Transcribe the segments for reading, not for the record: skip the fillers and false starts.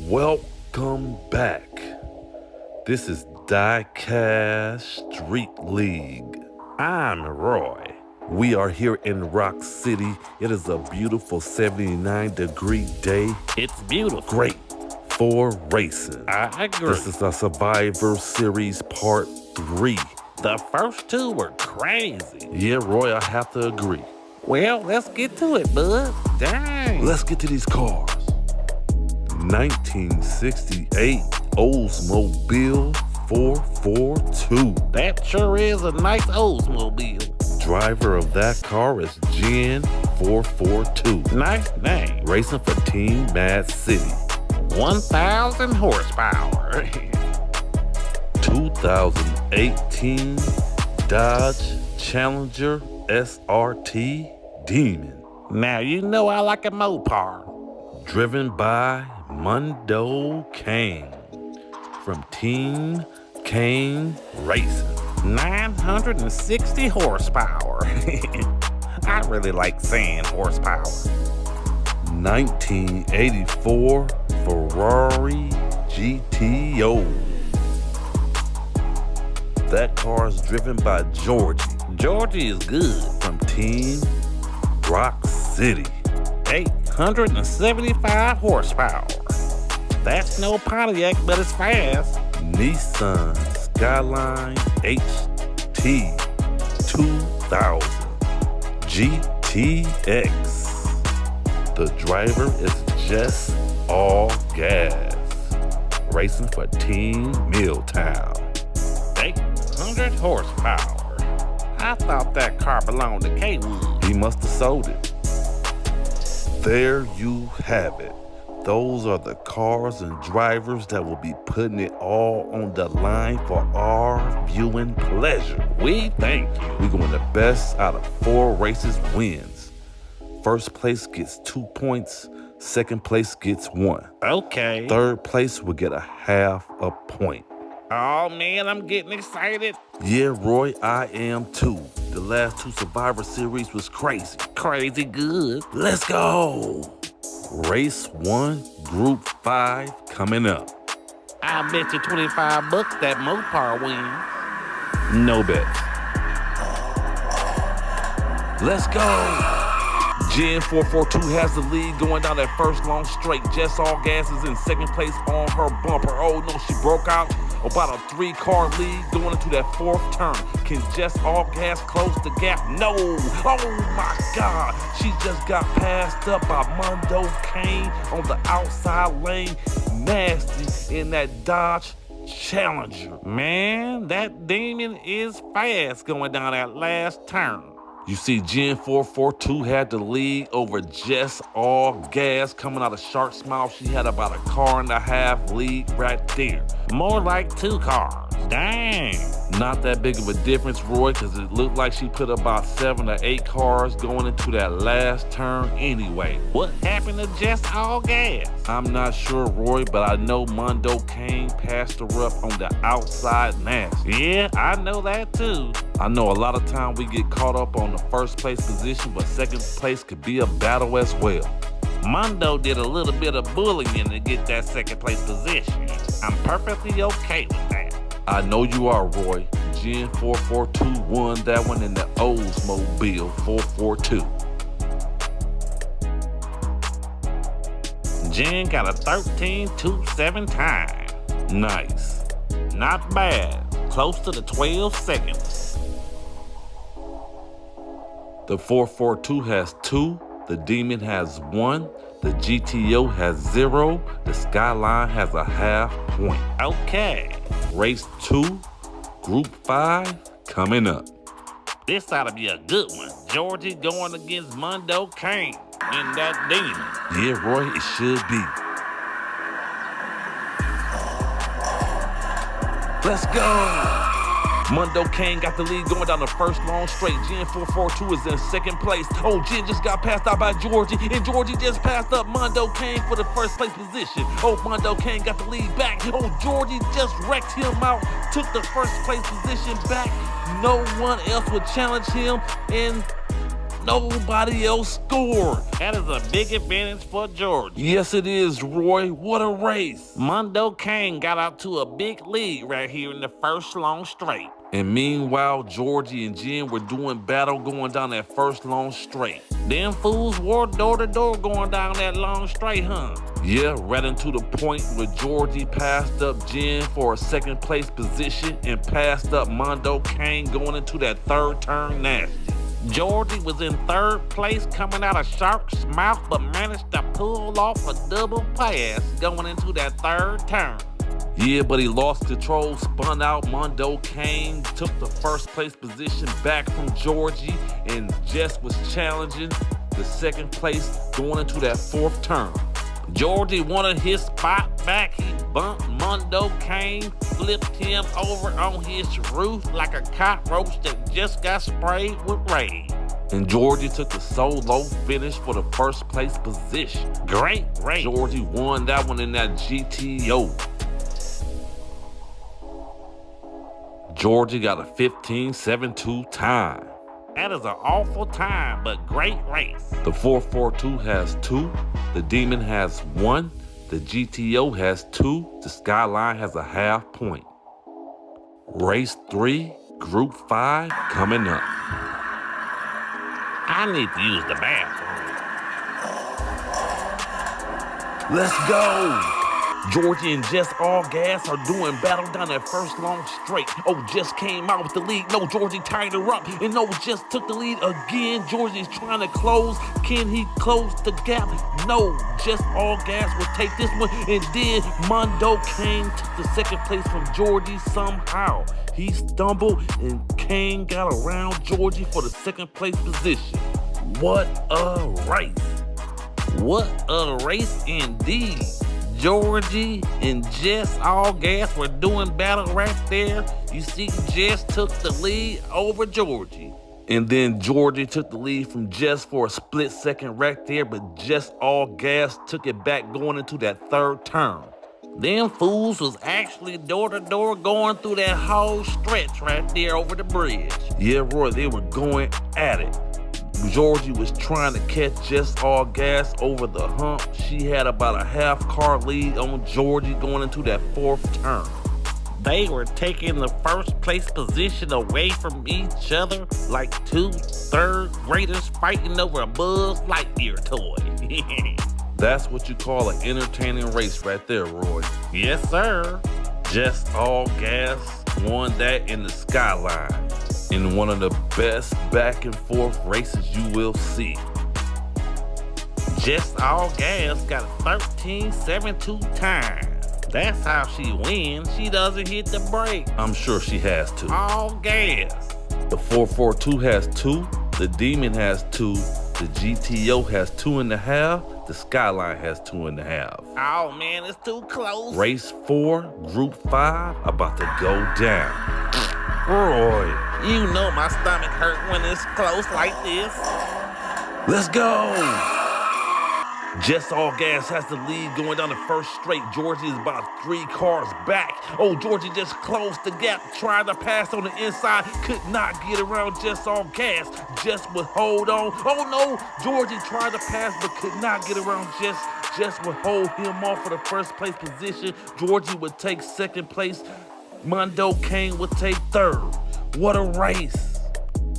Welcome back. This is DieCast Street League. I'm Roy. We are here in Rock City. It is a beautiful 79-degree day. It's beautiful. Great for racing. I agree. This is a Survivor Series Part 3. The first two were crazy. Yeah, Roy, I have to agree. Well, let's get to it, bud. Dang. Let's get to these cars. 1968 Oldsmobile 442. That sure is a nice Oldsmobile. Driver of that car is JENN 442. Nice name. Racing for Team Mad City. 1,000 horsepower. 2018 Dodge Challenger SRT Demon. Now you know I like a Mopar. Driven by MONDO KANE from Team KANE Racing. 960 horsepower. I really like saying horsepower. 1984 Ferrari GTO. That car is driven by George. George is good. From Team Rock City. 875 horsepower. That's no Pontiac, but it's fast. NISSAN SKYLINE HT 2000 GTX. The driver is JESS all gas. Racing for Team Milltown. 800 horsepower. I thought that car belonged to K-Wood. He must have sold it. There you have it. Those are the cars and drivers that will be putting it all on the line for our viewing pleasure. We thank you. We're going the best out of 4 races wins. First place gets 2 points. Second place gets 1. Okay. Third place will get a half a point. Oh man, I'm getting excited. Yeah, Roy, I am too. The last 2 Survivor Series was crazy. Crazy good. Let's go. Race 1, Group 5 coming up. I bet you $25 that Mopar wins. No bets. Let's go. JENN 442 has the lead going down that first long straight. Jess All Gas is in second place on her bumper. Oh no, she broke out. About a 3-car lead going into that 4th turn. Can Jess All Gas close the gap? No. Oh my God. She just got passed up by MONDO KANE on the outside lane. Nasty in that Dodge Challenger. Man, that demon is fast going down that last turn. You see, JENN 442 had the lead over Jess All Gas coming out of Shark's Mouth. She had about a 1.5 car lead right there. More like 2 cars. Dang. Not that big of a difference, Roy, because it looked like she put about 7 or 8 cars going into that last turn anyway. What happened to Jess All Gas? I'm not sure, Roy, but I know MONDO KANE passed her up on the outside nasty. Yeah, I know that too. I know a lot of time we get caught up on the first place position, but second place could be a battle as well. MONDO did a little bit of bullying to get that second place position. I'm perfectly okay with that. I know you are, Roy. JENN 442 won that one in the Oldsmobile 442. JENN got a 13.27 time. Nice. Not bad. Close to the 12 seconds. The 442 has 2. The Demon has 1. The GTO has 0. The Skyline has a half point. Okay. Race 2, Group 5 coming up. This ought to be a good one. Georgie going against MONDO KANE in that Demon. Yeah, Roy, it should be. Let's go. MONDO KANE got the lead going down the first long straight. JENN 442 is in second place. Oh, JENN just got passed out by Georgie, and Georgie just passed up MONDO KANE for the first place position. Oh, MONDO KANE got the lead back. Oh, Georgie just wrecked him out, took the first place position back. No one else would challenge him, and Nobody else scored. That is a big advantage for George. Yes, it is, Roy. What a race. Mondo KANE got out to a big lead right here in the first long straight. And meanwhile, Georgie and Jen were doing battle going down that first long straight. Them fools were door to door going down that long straight, huh? Yeah, right into the point where Georgie passed up Jen for a second place position and passed up Mondo KANE going into that third turn nasty. Georgie was in third place coming out of Shark's mouth, but managed to pull off a double pass going into that third turn. Yeah, but he lost control, spun out. Mondo KANE took the first place position back from Georgie, and Jess was challenging the second place going into that fourth turn. Georgie wanted his spot back. He bumped Mondo KANE, flipped him over on his roof like a cockroach that just got sprayed with rain. And Georgie took the solo finish for the first place position. Great race. Georgie won that one in that GTO. Georgie got a 15.72 time. That is an awful time, but great race. The 442 has 2, the Demon has 1, the GTO has 2, the Skyline has a half point. Race 3, Group 5 coming up. I need to use the bathroom. Let's go! Georgie and Jess all gas are doing battle down that first long straight. Oh, Jess came out with the lead. No, Georgie tied her up. And no, Jess took the lead again. Georgie's trying to close. Can he close the gap? No, Jess all gas will take this one. And then Mondo KANE took the second place from Georgie somehow. He stumbled and KANE got around Georgie for the second place position. What a race. What a race indeed. Georgie and Jess all gas were doing battle right there. You see, Jess took the lead over Georgie. And then Georgie took the lead from Jess for a split second right there, but Jess all gas took it back going into that third turn. Them fools was actually door to door going through that whole stretch right there over the bridge. Yeah, Roy, they were going at it. Georgie was trying to catch Jess all gas over the hump. She had about a half car lead on Georgie going into that fourth turn. They were taking the first place position away from each other like two third graders fighting over a Buzz Lightyear toy. That's what you call an entertaining race right there, Roy. Yes, sir. Jess all gas won that in the Skyline, in one of the best back and forth races you will see. Jess all gas got a 13.72 time. That's how she wins. She doesn't hit the brake. I'm sure she has to. All gas. The 442 has 2, the Demon has 2, the GTO has 2.5, the Skyline has 2.5. Oh man, it's too close. Race 4, Group 5, about to go down. Roy, you know my stomach hurt when it's close like this. Let's go! Jess all gas has the lead going down the first straight. Georgie is about 3 cars back. Oh, Georgie just closed the gap, tried to pass on the inside, could not get around Jess all gas. Jess would hold on. Oh no, Georgie tried to pass but could not get around Jess. Jess would hold him off for the first place position. Georgie would take second place. Mondo KANE would take third. What a race.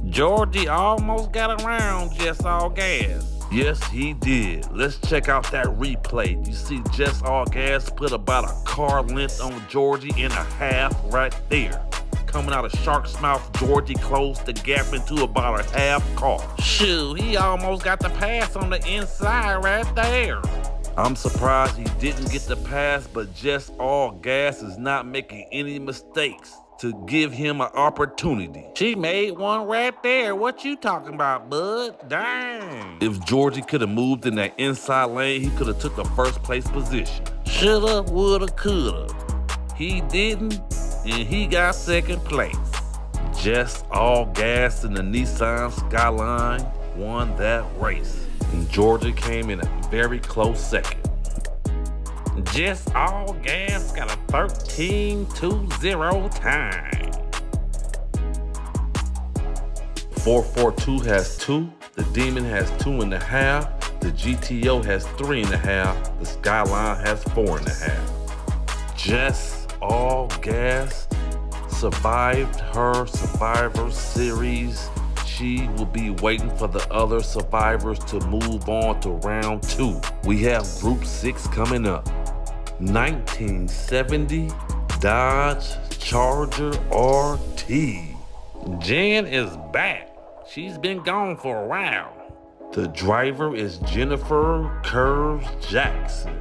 Georgie almost got around Jess all gas. Yes, he did. Let's check out that replay. You see Jess all gas put about a car length on Georgie and a half right there. Coming out of Shark's mouth, Georgie closed the gap into about a half car. Shoot, he almost got the pass on the inside right there. I'm surprised he didn't get the pass, but Jess all gas is not making any mistakes to give him an opportunity. She made one right there. What you talking about, bud? Dang. If Georgie could have moved in that inside lane, he could have took the first place position. Shoulda, woulda, coulda. He didn't, and he got second place. Jess all gas in the Nissan Skyline won that race, and Georgia came in a very close second. Jess all gas got a 13.20 time. 442 has 2, The Demon has 2.5. The GTO has 3.5. The Skyline has 4.5. Jess All Gas survived her Survivor Series. She will be waiting for the other survivors to move on to round 2. We have Group 6 coming up. 1970 Dodge Charger RT. Jen is back. She's been gone for a while. The driver is Jennifer Curves Jackson.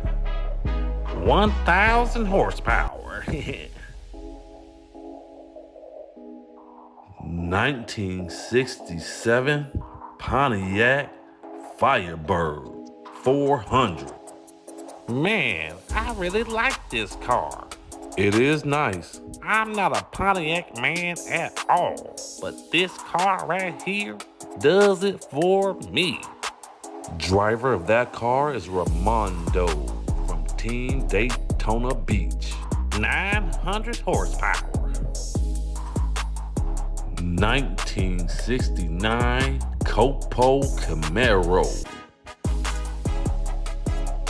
1,000 horsepower. 1967 Pontiac Firebird 400. Man, I really like this car. It is nice. I'm not a Pontiac man at all, but this car right here does it for me. Driver of that car is Ramondo from Team Daytona Beach. 900 horsepower. 1969 COPO Camaro.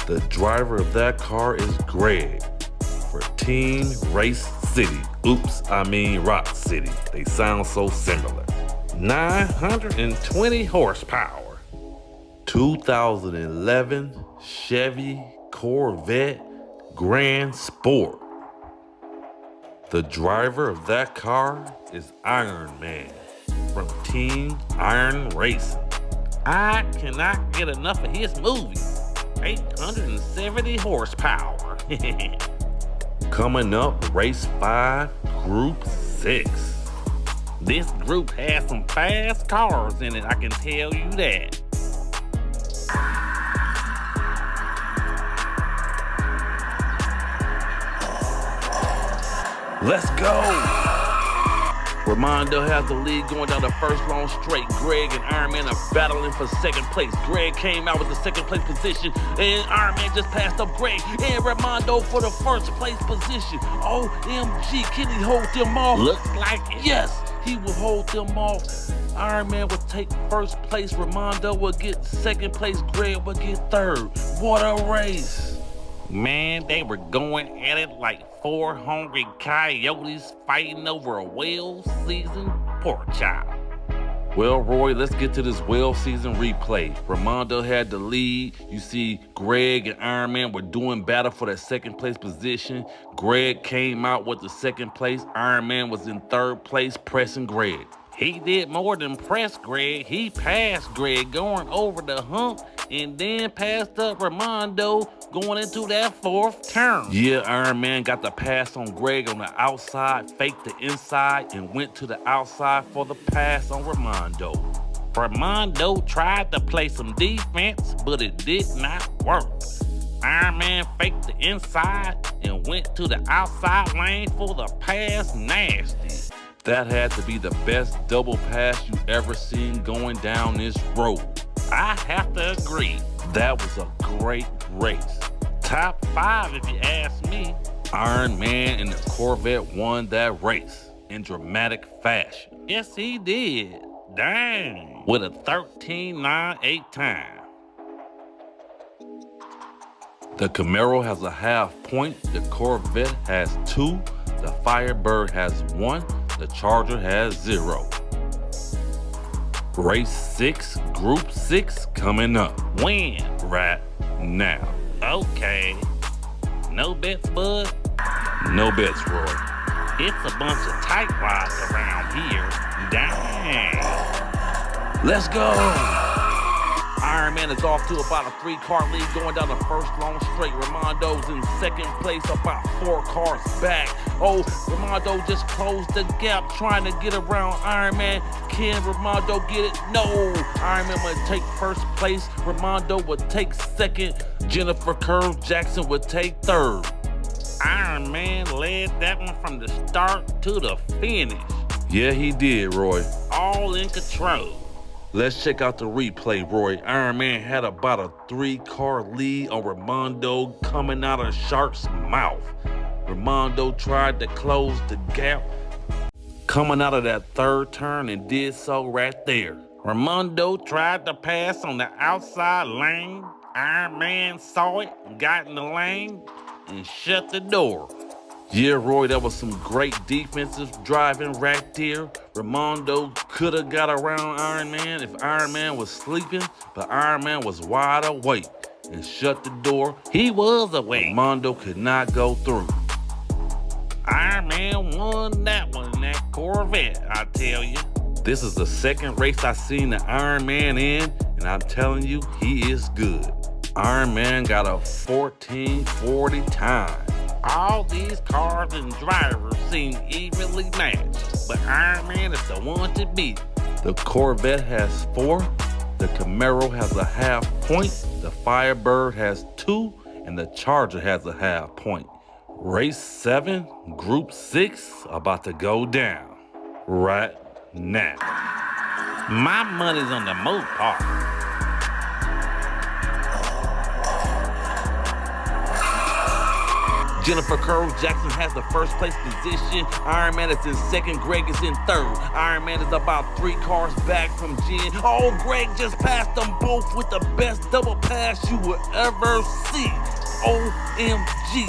The driver of that car is Greg for Team Race City. Oops, I mean Rock City. They sound so similar. 920 horsepower. 2011 Chevy Corvette Grand Sport. The driver of that car is Iron Man from Team Iron Racing. I cannot get enough of his movies. 870 horsepower. Coming up, Race 5, Group 6. This group has some fast cars in it, I can tell you that. Let's go! Ramondo has the lead going down the first long straight. Greg and Iron Man are battling for second place. Greg came out with the second place position, and Iron Man just passed up Greg and Ramondo for the first place position. OMG, can he hold them off? Looks like it. Yes, he will hold them off. Iron Man will take first place. Ramondo will get second place. Greg will get third. What a race! Man, they were going at it like 4 hungry coyotes fighting over a well-seasoned pork chop. Well, Roy, let's get to this well-seasoned replay. Ramondo had the lead. You see, Greg and Iron Man were doing battle for that second place position. Greg came out with the second place. Iron Man was in third place, pressing Greg. He did more than press Greg. He passed Greg going over the hump and then passed up Ramondo going into that fourth turn. Yeah, Iron Man got the pass on Greg on the outside, faked the inside, and went to the outside for the pass on Ramondo. Ramondo tried to play some defense, but it did not work. Iron Man faked the inside and went to the outside lane for the pass nasty. That had to be the best double pass you ever seen going down this road. I have to agree. That was a great race. Top 5 if you ask me. Iron Man and the Corvette won that race in dramatic fashion. Yes, he did. Dang. With a 13.98 time. The Camaro has a half point. The Corvette has 2. The Firebird has 1. The Charger has 0. Race 6, Group 6 coming up. When? Right now. Okay. No bets, bud? No bets, Roy. It's a bunch of tightwads around here. Dang. Let's go. Iron Man is off to about a 3-car lead going down the first long straight. Ramondo's in second place, about 4 cars back. Oh, Ramondo just closed the gap trying to get around Iron Man. Can Ramondo get it? No. Iron Man would take first place. Ramondo would take second. Jennifer Curve Jackson would take third. Iron Man led that one from the start to the finish. Yeah, he did, Roy. All in control. Let's check out the replay, Roy. Iron Man had about a 3-car lead on Ramondo coming out of Shark's mouth. Ramondo tried to close the gap coming out of that third turn and did so right there. Mondo tried to pass on the outside lane. Iron Man saw it, got in the lane, and shut the door. Yeah, Roy, that was some great defensive driving right there. Mondo could have got around Iron Man if Iron Man was sleeping, but Iron Man was wide awake and shut the door. He was awake. Mondo could not go through. Iron Man won that one in that Corvette, I tell you. This is the second race I've seen the Iron Man in, and I'm telling you, he is good. Iron Man got a 1440 time. All these cars and drivers seem evenly matched, but Iron Man is the one to beat. The Corvette has 4, the Camaro has a half point, the Firebird has 2, and the Charger has a half point. Race 7, Group 6, about to go down right now. My money's on the Mopar. Jennifer Curve Jackson has the first place position. Iron Man is in second, Greg is in third. Iron Man is about 3 cars back from Jen. Oh, Greg just passed them both with the best double pass you will ever see. OMG.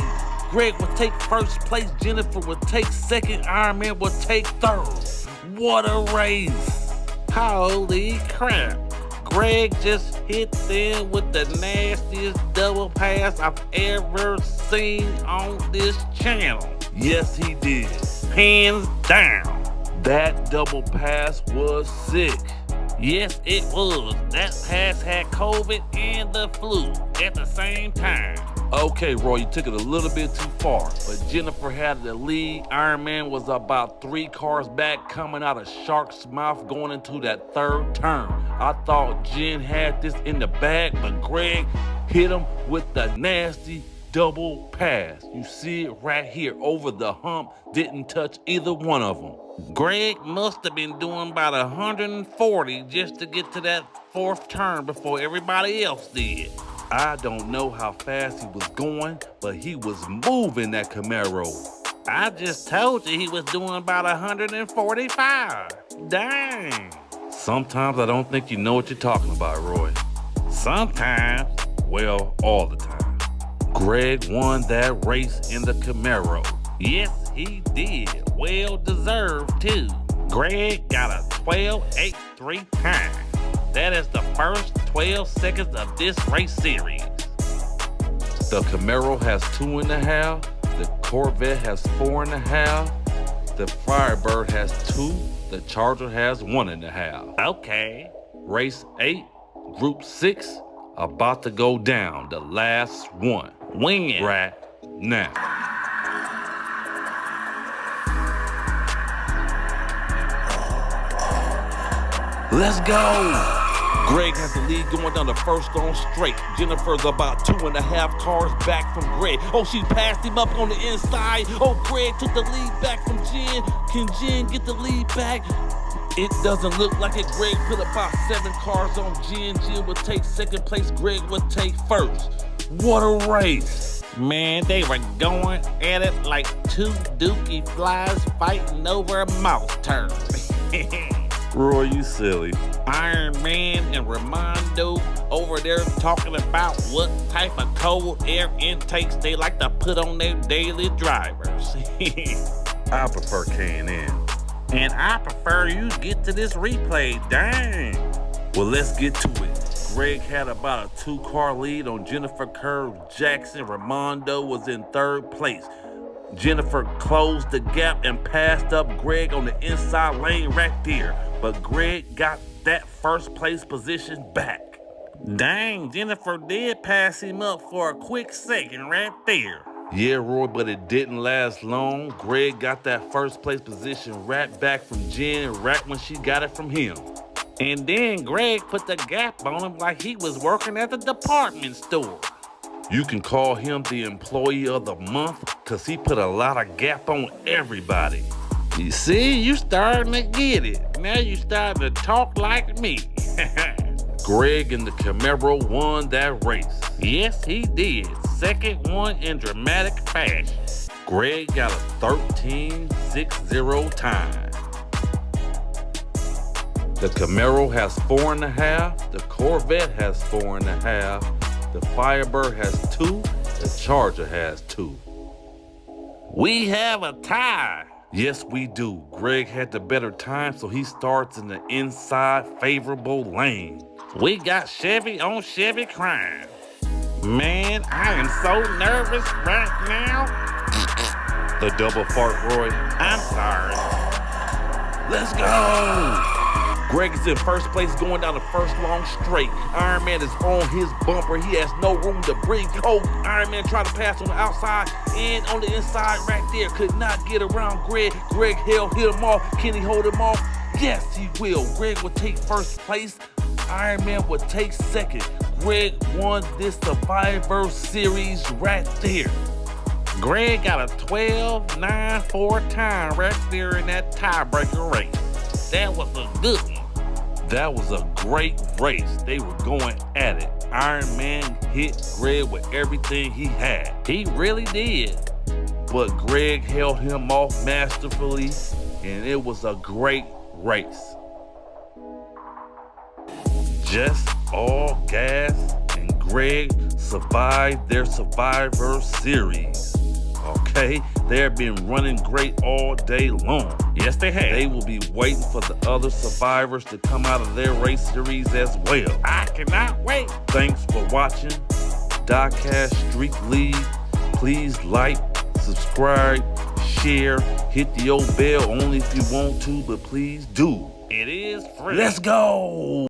Greg will take first place, Jennifer will take second, Iron Man will take third. What a race. Holy crap. Greg just hit them with the nastiest double pass I've ever seen on this channel. Yes, he did. Hands down. That double pass was sick. Yes, it was. That pass had COVID and the flu at the same time. Okay, Roy, you took it a little bit too far, but Jennifer had the lead. Iron Man was about 3 cars back coming out of Shark's Mouth going into that third turn. I thought Jen had this in the bag, but Greg hit him with the nasty double pass. You see it right here over the hump, didn't touch either one of them. Greg must have been doing about 140 just to get to that 4th turn before everybody else did. I don't know how fast he was going, but he was moving that Camaro. I just told you he was doing about 145. Dang. Sometimes I don't think you know what you're talking about, Roy. Sometimes. Well, all the time. Greg won that race in the Camaro. Yes, he did. Well deserved, too. Greg got a 12.83 time. That is the first 12 seconds of this race series. The Camaro has 2.5. The Corvette has 4.5. The Firebird has 2. The Charger has 1.5. Okay. Race 8, Group 6, about to go down. The last one. Wing it. Right now. Let's go! Greg has the lead going down the first long straight. Jennifer's about 2.5 cars back from Greg. Oh, she passed him up on the inside. Oh, Greg took the lead back from Jen. Can Jen get the lead back? It doesn't look like it. Greg put about 7 cars on Jen. Jen would take second place. Greg would take first. What a race. Man, they were going at it like 2 dookie flies fighting over a mouse turd. Roy, you silly. Iron Man and Mondo over there talking about what type of cold air intakes they like to put on their daily drivers. I prefer KANE. And I prefer you get to this replay, dang. Well, let's get to it. Greg had about a 2-car lead on Jennifer Curve Jackson. Mondo was in 3rd place. Jennifer closed the gap and passed up Greg on the inside lane right there. But Greg got that 1st place position back. Dang, Jennifer did pass him up for a quick second right there. Yeah, Roy, but it didn't last long. Greg got that 1st place position right back from Jen right when she got it from him. And then Greg put the gap on him like he was working at the department store. You can call him the employee of the month because he put a lot of gap on everybody. You see, you starting to get it. Now you starting to talk like me. Greg and the Camaro won that race. Yes, he did. 2nd one in dramatic fashion. Greg got a 13.60 time. The Camaro has 4.5. The Corvette has 4.5. The Firebird has 2. The Charger has 2. We have a tie. Yes, we do. Greg had the better time, so he starts in the inside favorable lane. We got Chevy on Chevy crime. Man, I am so nervous right now. The double fart, Roy. I'm sorry. Let's go! Greg is in first place going down the first long straight. Iron Man is on his bumper. He has no room to breathe. Oh, Iron Man tried to pass on the outside and on the inside right there. Could not get around Greg. Greg held him off. Can he hold him off? Yes, he will. Greg will take first place. Iron Man will take second. Greg won this Survivor Series right there. Greg got a 12.94 time right there in that tiebreaker race. That was a good one. That was a great race. They were going at it. Iron Man hit Greg with everything he had. He really did. But Greg held him off masterfully, and it was a great race. Jess, All Gas, and Greg survived their Survivor Series. Okay, they've been running great all day long. Yes, they have. They will be waiting for the other survivors to come out of their race series as well. I cannot wait. Thanks for watching DieCast Street League. Please like, subscribe, share, hit the old bell only if you want to, but please do. It is free. Let's go.